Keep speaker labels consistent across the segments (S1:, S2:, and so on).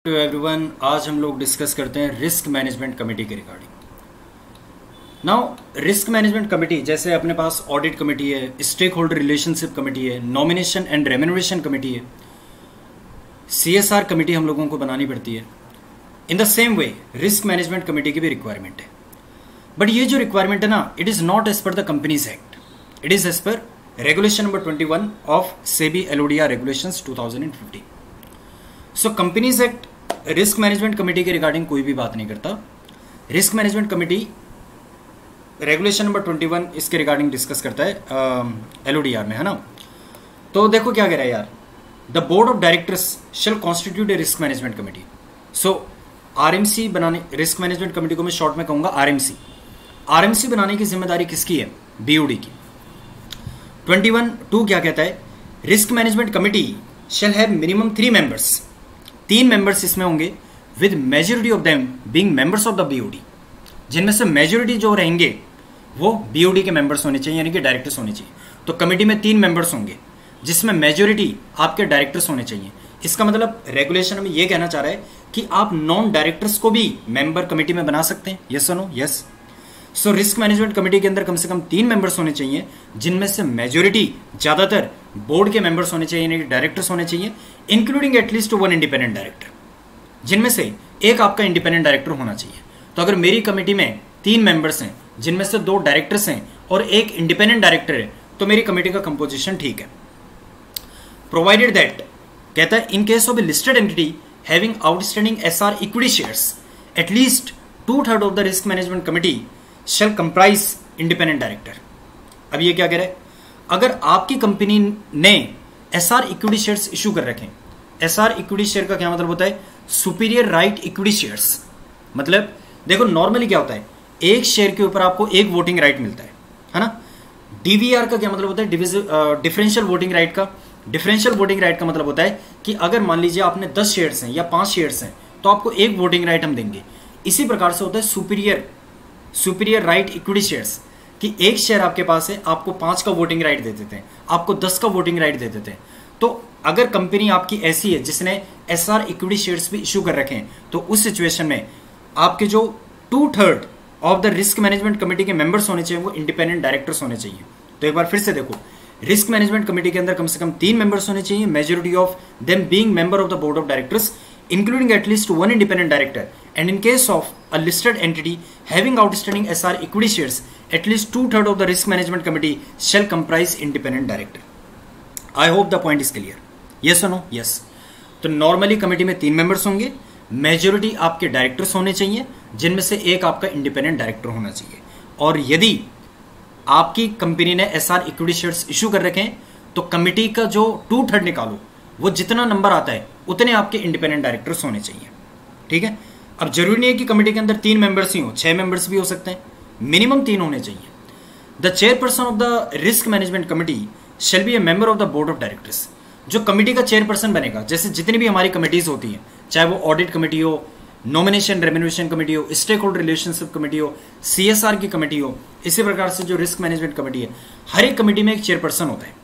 S1: To everyone, आज हम लोग डिस्कस करते हैं रिस्क मैनेजमेंट कमेटी के regarding. Now risk management committee, जैसे अपने पास ऑडिट कमेटी है, स्टेक होल्डर रिलेशनशिप कमेटी है, नॉमिनेशन एंड रेम्यूनरेशन कमेटी है, CSR कमेटी हम लोगों को बनानी पड़ती है। In the same way risk management committee की भी रिक्वायरमेंट है, बट ये जो रिक्वायरमेंट है ना, it is not as per the companies act, it is as per regulation number 21 of SEBI LODR regulations 2015। So companies act risk management committee के regarding कोई भी बात नहीं करता। Risk management committee regulation number 21 इसके रिगार्डिंग डिस्कस करता है LODR में, है ना। तो देखो क्या कह रहा है यार, the board of directors shall constitute a risk management committee. So RMC बनाने, रिस्क मैनेजमेंट कमेटी को मैं शॉर्ट में कहूंगा RMC बनाने की जिम्मेदारी किसकी है? BOD की। 21(2) क्या कहता है? Risk management committee shall have minimum 3 members, 3 members इसमें होंगे, with majority of them being members of the BOD, जिनमें से मेजोरिटी जो रहेंगे वो BOD के मेंबर्स होने चाहिए, यानी कि डायरेक्टर्स होने चाहिए। तो कमेटी में 3 मेंबर्स होंगे जिसमें मेजोरिटी आपके डायरेक्टर्स होने चाहिए। इसका मतलब रेगुलेशन में ये कहना चाह रहा है कि आप नॉन डायरेक्टर्स को भी मेंबर कमेटी में बना सकते हैं। यस और no? Yes. So risk management committee के अंदर कम से कम 3 मेंबर्स होने चाहिए, जिनमें से मेजोरिटी ज्यादातर बोर्ड के मेंबर्स होने चाहिए, यानी कि डायरेक्टर्स होने चाहिए, इंक्लूडिंग एटलीस्ट 1 इंडिपेंडेंट डायरेक्टर, जिनमें से एक आपका इंडिपेंडेंट डायरेक्टर होना चाहिए। तो अगर मेरी कमेटी में 3 मेंबर्स हैं, जिनमें से 2 डायरेक्टर्स हैं और एक इंडिपेंडेंट डायरेक्टर है, तो मेरी कमेटी का कंपोजिशन ठीक है। प्रोवाइडेड दैट, कहता है, in case of a listed entity having outstanding SR equity shares, at least 2/3 of the risk management committee shall comprise independent director. अब ये क्या कह रहा है? अगर आपकी कंपनी ने SR इक्विटी शेयर्स इशू कर रखे हैं, SR इक्विटी शेयर का क्या मतलब होता है? Superior right equity shares. मतलब देखो नॉर्मली क्या होता है, एक शेयर के ऊपर आपको एक वोटिंग राइट मिलता है ना। DVR का क्या मतलब होता है? डिफरेंशियल वोटिंग राइट का। डिफरेंशियल वोटिंग राइट का मतलब होता है कि अगर मान लीजिए आपने 10 शेयर्स हैं या 5 शेयर्स हैं, तो आपको एक वोटिंग राइट हम देंगे। इसी प्रकार से होता है सुपीरियर राइट इक्विटी शेयर्स, कि एक शेयर आपके पास है, आपको 5 का वोटिंग राइट दे देते हैं, आपको 10 का वोटिंग राइट दे देते हैं। तो अगर कंपनी आपकी ऐसी है जिसने SR इक्विटी शेयर्स भी इशू कर रखे हैं, तो उस सिचुएशन में आपके जो 2/3 of the risk management committee के मेंबर्स होने चाहिए वो इंडिपेंडेंट डायरेक्टर्स होने चाहिए। तो एक बार फिर से देखो, रिस्क मैनेजमेंट कमेटी के अंदर कम से कम 3 मेंबर्स होने चाहिए, majority of them being member of the board of directors, including at least 1 independent director, and in case of a listed entity having outstanding SR equity shares, at least 2/3 of the risk management committee shall comprise independent director. I hope the point is clear. Yes or no? Yes. तो normally committee में 3 members होंगे, majority आपके directors होने चाहिए, जिनमें से एक आपका इंडिपेंडेंट डायरेक्टर होना चाहिए। और यदि आपकी कंपनी ने SR इक्विटी शेयर्स इशू कर रखे हैं, तो कमेटी का जो 2/3 निकालो, वो जितना नंबर आता है उतने आपके इंडिपेंडेंट डायरेक्टर्स होने चाहिए। ठीक है। अब जरूरी नहीं है कि कमेटी के अंदर 3 मेंबर्स ही हो, 6 मेंबर्स भी हो सकते हैं, मिनिमम 3 होने चाहिए। The chairperson of the risk management committee shall be A member of the board of directors. जो कमेटी का चेयरपर्सन बनेगा, जैसे जितनी भी हमारी कमेटीज होती हैं, चाहे वो ऑडिट कमेटी हो, नॉमिनेशन रेम्यूनरेशन कमेटी हो, स्टेक होल्डर रिलेशनशिप कमेटी हो, CSR की कमेटी हो, इसी प्रकार से जो रिस्क मैनेजमेंट कमेटी है, हर एक कमेटी में एक चेयरपर्सन होता है।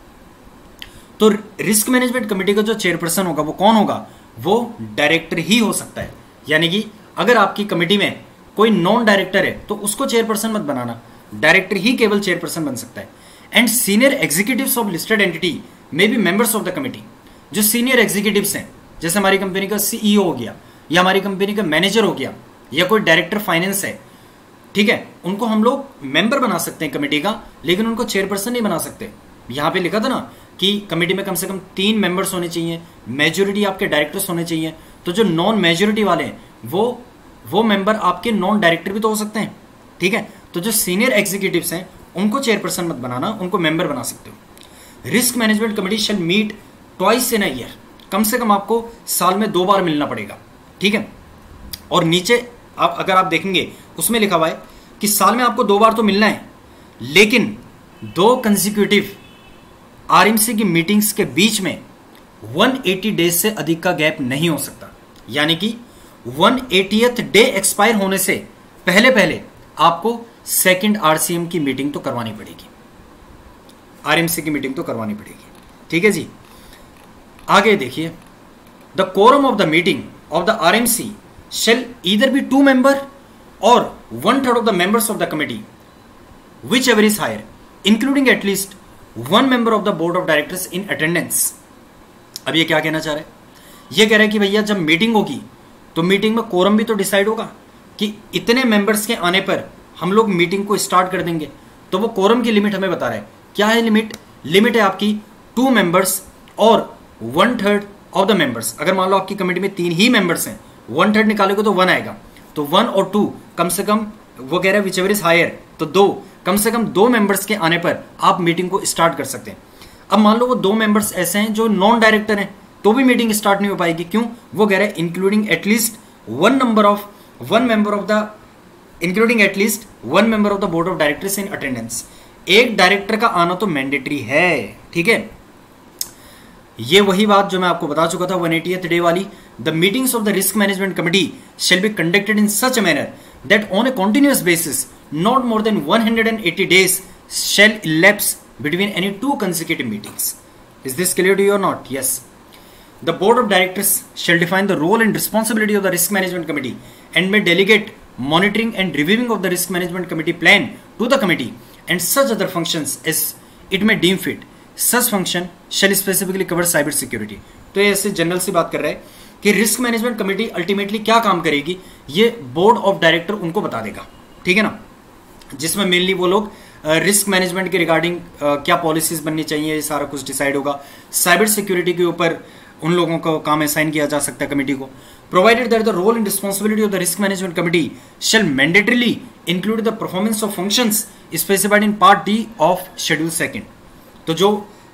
S1: तो रिस्क मैनेजमेंट कमेटी का जो चेयरपर्सन होगा वो कौन होगा? वो डायरेक्टर ही हो सकता है। यानी कि अगर आपकी कमेटी में कोई नॉन डायरेक्टर है तो उसको चेयरपर्सन मत बनाना, डायरेक्टर ही केवल चेयरपर्सन बन सकता है। And senior executives of listed entity may be members of the committee. जो सीनियर एग्जीक्यूटिव्स हैं, जैसे हमारी कंपनी का CEO हो गया, या हमारी कंपनी का मैनेजर हो गया, या कोई डायरेक्टर फाइनेंस है, ठीक है, उनको हम लोग मेंबर बना सकते हैं कमेटी का, लेकिन उनको चेयरपर्सन नहीं बना सकते। यहां पे लिखा था ना कि कमेटी में कम से कम 3 मेंबर्स होने चाहिए, मेजोरिटी आपके डायरेक्टर्स होने चाहिए। तो जो नॉन मेजोरिटी वाले हैं वो मेंबर आपके नॉन डायरेक्टर भी तो हो सकते हैं। ठीक है। तो जो सीनियर एग्जीक्यूटिव्स हैं उनको चेयरपर्सन मत बनाना, उनको मेंबर बना सकते हो। Risk management committee shall meet twice in a year, कम से कम आपको साल में 2 बार मिलना पड़ेगा। ठीक है। और नीचे अगर आप देखेंगे उसमें लिखा हुआ है कि साल में आपको 2 बार तो मिलना है, लेकिन 2 कंसेक्यूटिव RMC की मीटिंग्स के बीच में 180 डेज से अधिक का गैप नहीं हो सकता। यानी कि 180th डे एक्सपायर होने से पहले आपको सेकंड RCM की मीटिंग तो करवानी पड़ेगी, RMC की मीटिंग तो करवानी पड़ेगी। ठीक है जी। आगे देखिए, the quorum of the meeting of the RMC shall either be 2 members or 1/3 of the members of the committee, whichever is higher, including at least 1 member of the board of directors in attendance. अब ये क्या कहना चाह रहा है? ये कह रहा है कि भैया जब मीटिंग होगी तो मीटिंग में कोरम भी तो डिसाइड होगा कि इतने मेंबर्स के आने पर हम लोग मीटिंग को स्टार्ट कर देंगे। तो वो कोरम की लिमिट हमें बता रहा है। क्या है लिमिट? लिमिट है आपकी 2 मेंबर्स और 1/3 ऑफ द मेंबर्स। अगर मान लो आपकी कमेटी में 3 ही मेंबर्स हैं, 1/3 निकालोगे तो 1 आएगा, तो 1 और 2 कम से कम, वो कह रहा है विचएवर इज हायर, तो 2 कम से कम 2 मेंबर्स के आने पर आप मीटिंग को स्टार्ट कर सकते हैं। अब मान लो वो 2 मेंबर्स ऐसे हैं जो नॉन डायरेक्टर हैं, तो भी मीटिंग स्टार्ट नहीं हो पाएगी। क्यों? वो कह रहा है including at least one member of the board of directors in attendance. एक डायरेक्टर का आना तो मैंडेटरी है, ठीक है। ये वही बात जो मैं आपको बता चुका था 180th डे वाली। The meetings of the risk management committee shall be conducted in such a manner that on a continuous basis not more than 180 days शेल elapse between any 2 consecutive meetings. Is this clear to you or not? Yes. The board of directors shall define the role and responsibility of the risk management committee and may delegate monitoring and reviewing of the risk management committee plan to the committee and such other functions as it may deem fit. Such function shall specifically cover cyber security. तो ये ऐसे general सी बात कर रहा है कि risk management committee ultimately क्या काम करेगी ये बोर्ड ऑफ डायरेक्टर उनको बता देगा, ठीक है ना। जिसमें मेनली वो लोग रिस्क मैनेजमेंट के रिगार्डिंग क्या पॉलिसीज बननी चाहिए, ये सारा कुछ डिसाइड होगा। साइबर सिक्योरिटी के ऊपर उन लोगों को काम असाइन किया जा सकता है कमेटी को। Provided that the role and responsibility of the risk management committee shall mandatorily include the performance of functions specified in part D of schedule 2। तो जो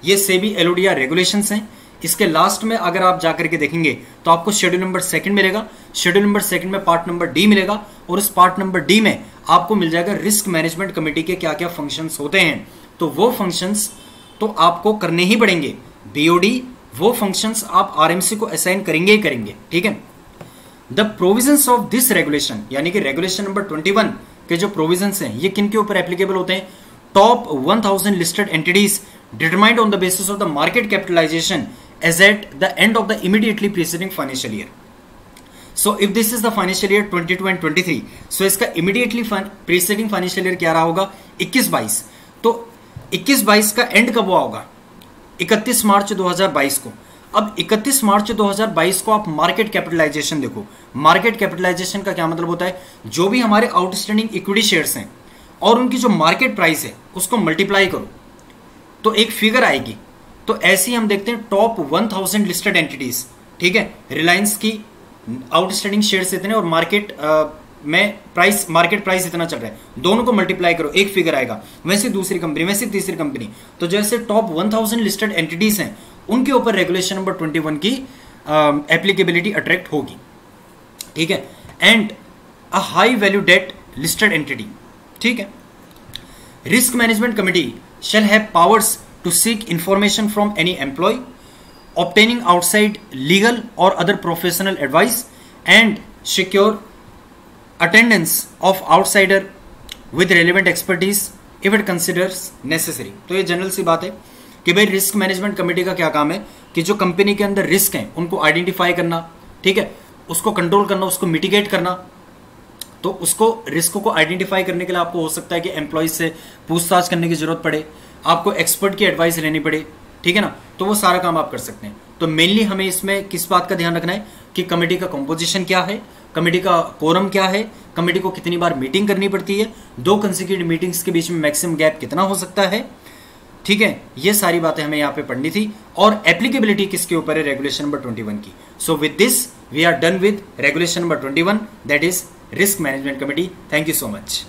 S1: ये सेबी एलओडीआर रेगुलेशंस हैं, इसके लास्ट में अगर आप जाकर के देखेंगे तो आपको शेड्यूल नंबर 2 मिलेगा। शेड्यूल नंबर 2 में पार्ट नंबर डी मिलेगा और उस पार्ट नंबर डी में आपको मिल जाएगा रिस्क मैनेजमेंट कमेटी के क्या क्या फंक्शंस होते हैं। तो वो फंक्शंस तो आपको करने ही पड़ेंगे। बीओडी वो फंक्शंस आप आरएमसी को असाइन करेंगे ही करेंगे, ठीक है। The provisions of this regulation, यानी कि रेगुलेशन नंबर 21 के जो प्रोविजंस हैं ये किन के ऊपर एप्लीकेबल होते हैं? Top 1000 listed entities determined on the basis of the market capitalisation as at the end of the immediately preceding financial year. So if this is the financial year 22 and 23, so इसका immediately preceding financial year क्या रहा होगा? 21-22। तो 21-22 का and कब हुआ होगा? 31 मार्च 2022 को। अब 31 मार्च 2022 को आप मार्केट कैपिटलाइजेशन देखो। मार्केट कैपिटलाइजेशन का क्या मतलब होता है? जो भी हमारे आउटस्टैंडिंग इक्विटी शेयर्स हैं और उनकी जो मार्केट प्राइस है उसको मल्टीप्लाई करो तो एक फिगर आएगी। तो ऐसे ही हम देखते हैं टॉप 1000 लिस्टेड एंटिटीज, ठीक है। रिलायंस की आउटस्टैंडिंग शेयर्स इतने और मार्केट मार्केट प्राइस इतना चल रहा है, दोनों को मल्टीप्लाई करो एक फिगर आएगा। वैसे दूसरी कंपनी, वैसे तीसरी कंपनी। तो जैसे टॉप 1000 लिस्टेड एंटिटीज हैं उनके ऊपर रेगुलेशन नंबर 21 की एप्लीकेबिलिटी अट्रैक्ट होगी, ठीक है। And a high value debt listed entity, ठीक है। Risk management committee shall have powers to seek information from any employee, obtaining outside legal or other professional advice, and secure attendance of outsider with relevant expertise if it considers necessary. तो ये general सी बात है कि भाई risk management committee का क्या काम है कि जो कंपनी के अंदर रिस्क हैं उनको आइडेंटिफाई करना, ठीक है, उसको कंट्रोल करना, उसको मिटिगेट करना। तो उसको रिस्क को आइडेंटिफाई करने के लिए आपको हो सकता है कि एम्प्लॉइज से पूछताछ करने की जरूरत पड़े, आपको एक्सपर्ट की एडवाइस लेनी पड़े, ठीक है ना। तो वो सारा काम आप कर सकते हैं। तो मेनली हमें इसमें किस बात का ध्यान रखना है कि कमेटी का कंपोजिशन क्या है, कमेटी का कोरम क्या है, कमेटी को कितनी बार मीटिंग करनी पड़ती है, 2 कंसेक्यूटिव मीटिंग्स के बीच में मैक्सिमम गैप कितना हो सकता है, ठीक है। ये सारी बातें हमें यहाँ पे पढ़नी थी। और एप्लीकेबिलिटी किसके ऊपर है? रेगुलेशन नंबर 21 की। So with this we are done with regulation number 21, that is risk management committee. Thank you so much.